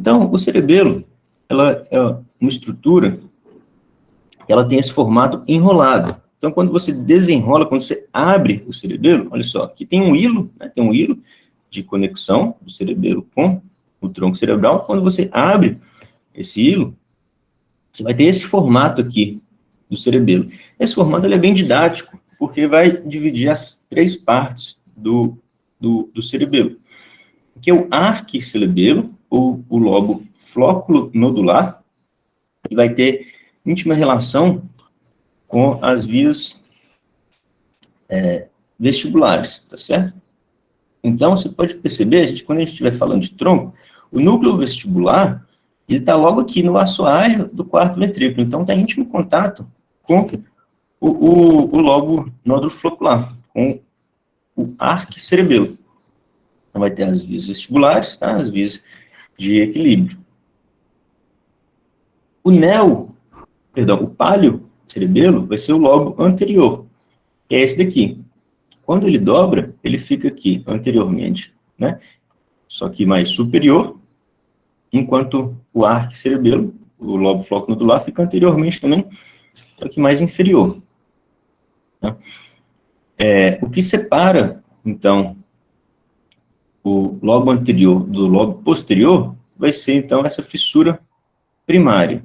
Então, o cerebelo, ela é uma estrutura que ela tem esse formato enrolado. Então, quando você desenrola, quando você abre o cerebelo, olha só, aqui tem um hilo, né, tem um hilo de conexão do cerebelo com o tronco cerebral. Quando você abre esse hilo, você vai ter esse formato aqui do cerebelo. Esse formato ele é bem didático, porque vai dividir as três partes do cerebelo, que é o arquicerebelo, ou o lobo flóculo nodular, que vai ter íntima relação com as vias vestibulares, tá certo? Então, você pode perceber, quando a gente estiver falando de tronco, o núcleo vestibular, ele está logo aqui no assoalho do quarto ventrículo, então está em íntimo contato com o lobo nódulo flocular, com o arquicerebelo. Então, vai ter as vias vestibulares, tá? As vias de equilíbrio. O palio-cerebelo vai ser o lobo anterior, que é esse daqui. Quando ele dobra, ele fica aqui, anteriormente, né? Só que mais superior, enquanto o arquicerebelo, o lobo flóculo nodular, fica anteriormente também, só que mais inferior. Tá? O que separa, então, o lobo anterior do lobo posterior vai ser, então, essa fissura primária,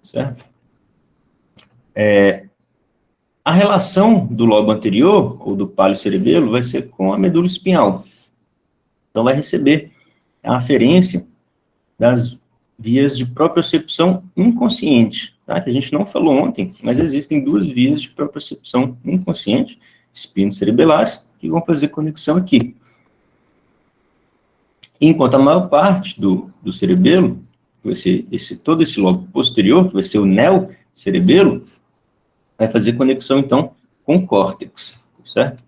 certo? A relação do lobo anterior, ou do palio-cerebelo, vai ser com a medula espinhal. Então, vai receber a aferência das vias de propriocepção inconsciente, tá? Que a gente não falou ontem, mas existem duas vias de propriocepção inconsciente, espinocerebelares, que vão fazer conexão aqui. Enquanto a maior parte do cerebelo, que vai ser todo esse lobo posterior, que vai ser o neocerebelo, vai fazer conexão, então, com o córtex, certo?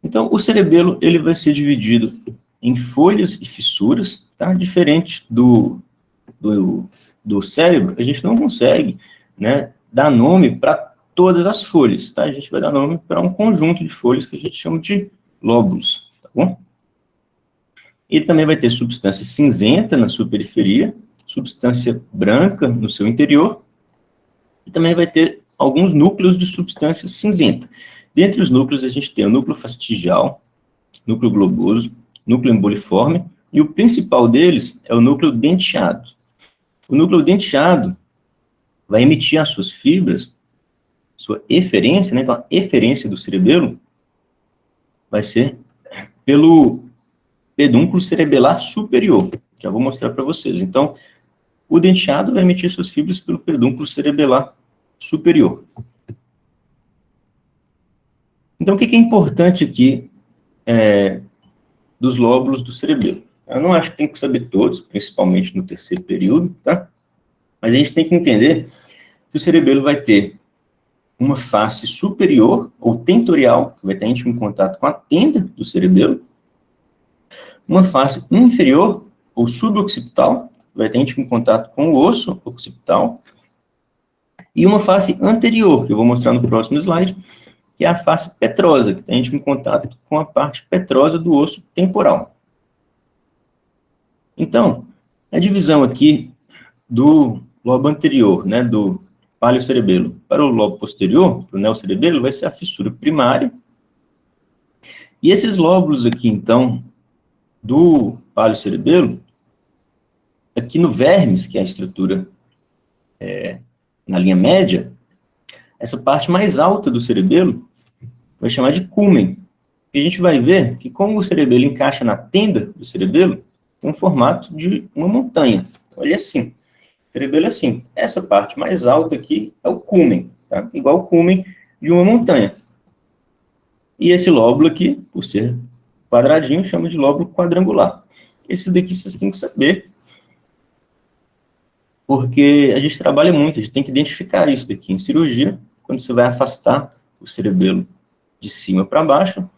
Então, o cerebelo, ele vai ser dividido em folhas e fissuras, tá? Diferente do cérebro, a gente não consegue, né, dar nome para todas as folhas, tá? A gente vai dar nome para um conjunto de folhas que a gente chama de lóbulos, tá bom? Ele também vai ter substância cinzenta na sua periferia, substância branca no seu interior, e também vai ter alguns núcleos de substância cinzenta. Dentre os núcleos, a gente tem o núcleo fastigial, núcleo globoso, núcleo emboliforme, e o principal deles é o núcleo denteado. O núcleo denteado vai emitir as suas fibras, sua eferência, né? Então, a eferência do cerebelo vai ser pelo pedúnculo cerebelar superior. Já vou mostrar para vocês. Então, o denteado vai emitir suas fibras pelo pedúnculo cerebelar superior. Então, o que é importante aqui dos lóbulos do cerebelo? Eu não acho que tem que saber todos, principalmente no terceiro período, tá? Mas a gente tem que entender que o cerebelo vai ter uma face superior, ou tentorial, que vai estar em íntimo contato com a tenda do cerebelo, uma face inferior, ou suboccipital, que vai estar em íntimo contato com o osso occipital, e uma face anterior, que eu vou mostrar no próximo slide, que é a face petrosa, que está em íntimo contato com a parte petrosa do osso temporal. Então, a divisão aqui do lobo anterior, né, do palio-cerebelo, para o lobo posterior, para o neocerebelo, vai ser a fissura primária. E esses lóbulos aqui, então, do palio-cerebelo, aqui no vermes, que é a estrutura na linha média, essa parte mais alta do cerebelo vai chamar de cúmen. E a gente vai ver que como o cerebelo encaixa na tenda do cerebelo, tem um formato de uma montanha. Olha assim. O cerebelo é assim. Essa parte mais alta aqui é o cúmen, tá? Igual o cúmen de uma montanha. E esse lóbulo aqui, por ser quadradinho, chama de lóbulo quadrangular. Esse daqui vocês têm que saber, porque a gente trabalha muito, a gente tem que identificar isso daqui. Em cirurgia, quando você vai afastar o cerebelo de cima para baixo,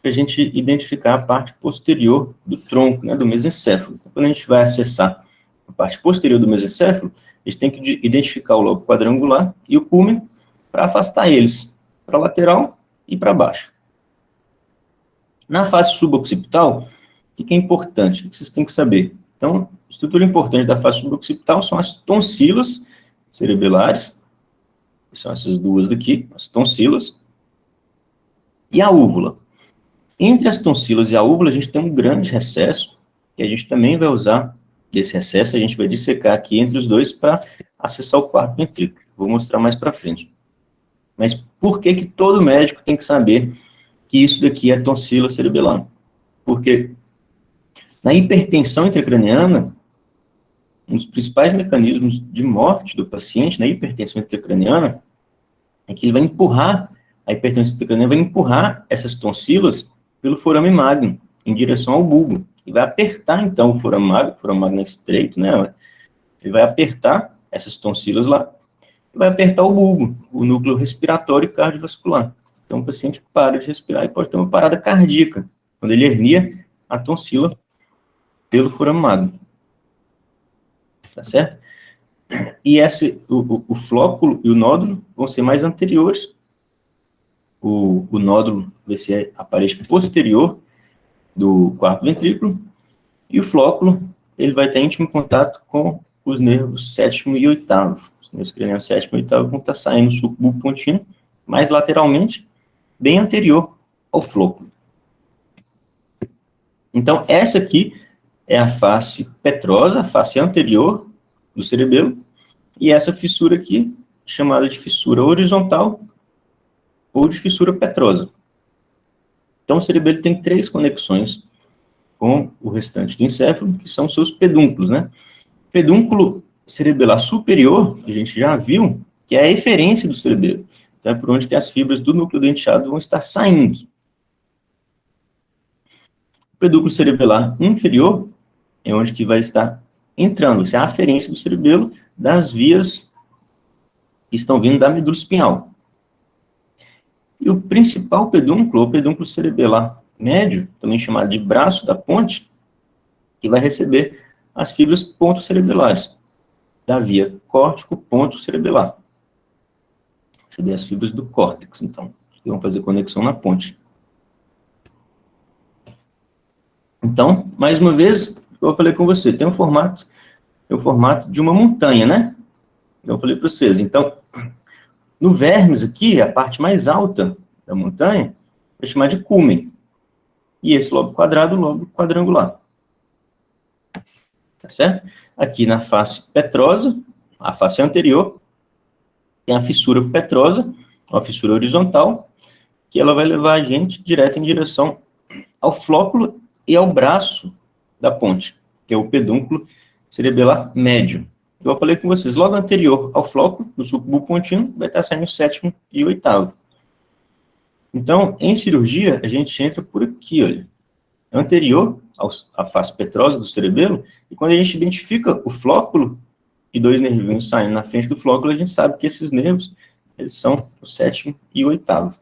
para a gente identificar a parte posterior do tronco, né, do mesencéfalo. Quando a gente vai acessar a parte posterior do mesencéfalo, a gente tem que identificar o lobo quadrangular e o cúmen para afastar eles para a lateral e para baixo. Na face suboccipital, o O que é importante? O que vocês têm que saber? Então, a estrutura importante da face suboccipital são as tonsilas cerebelares, que são essas duas daqui, as tonsilas, e a úvula. Entre as tonsilas e a úvula, a gente tem um grande recesso, que a gente também vai usar desse recesso, a gente vai dissecar aqui entre os dois para acessar o quarto ventrículo. Vou mostrar mais para frente. Mas por que todo médico tem que saber que isso daqui é tonsila cerebelar? Porque na hipertensão intracraniana, um dos principais mecanismos de morte do paciente na hipertensão intracraniana é que ele vai empurrar, a hipertensão intracraniana vai empurrar essas tonsilas pelo forame magno, em direção ao bulbo. E vai apertar, então, o forame magno é estreito, né? Ele vai apertar essas tonsilas lá, e vai apertar o bulbo, o núcleo respiratório e cardiovascular. Então, o paciente para de respirar e pode ter uma parada cardíaca, quando ele hernia a tonsila pelo forame magno. Tá certo? E o flóculo e o nódulo vão ser mais anteriores. O nódulo vai ser a parede posterior do quarto ventrículo, e o flóculo, ele vai ter íntimo contato com os nervos sétimo e oitavo. Os nervos cranianos sétimo e oitavo vão estar saindo do sulco bulbopontino, mais lateralmente, bem anterior ao flóculo. Então, essa aqui é a face petrosa, a face anterior do cerebelo, e essa fissura aqui, chamada de fissura horizontal ou de fissura petrosa. Então, o cerebelo tem 3 conexões com o restante do encéfalo, que são seus pedúnculos, né? Pedúnculo cerebelar superior, a gente já viu, que é a eferência do cerebelo. Então, é por onde que as fibras do núcleo denteado vão estar saindo. O pedúnculo cerebelar inferior é onde que vai estar entrando, isso é a aferência do cerebelo das vias que estão vindo da medula espinhal. E o principal pedúnculo, o pedúnculo cerebelar médio, também chamado de braço da ponte, que vai receber as fibras pontocerebelares, da via córtico-ponto-cerebelar. Receber as fibras do córtex, então, que vão fazer conexão na ponte. Então, mais uma vez, eu falei com você, tem o formato de uma montanha, né? Eu falei para vocês, então, no vermes aqui, a parte mais alta da montanha, vai chamar de cúmen. E esse lobo quadrado, o lobo quadrangular. Tá certo? Aqui na face petrosa, a face anterior, tem a fissura petrosa, a fissura horizontal, que ela vai levar a gente direto em direção ao flóculo e ao braço da ponte, que é o pedúnculo cerebelar médio. Eu falei com vocês, logo anterior ao flóculo, no sulco bulbopontino, vai estar saindo o sétimo e o oitavo. Então, em cirurgia, a gente entra por aqui, olha, anterior à face petrosa do cerebelo, e quando a gente identifica o flóculo e 2 nervinhos saindo na frente do flóculo, a gente sabe que esses nervos, eles são o sétimo e o oitavo.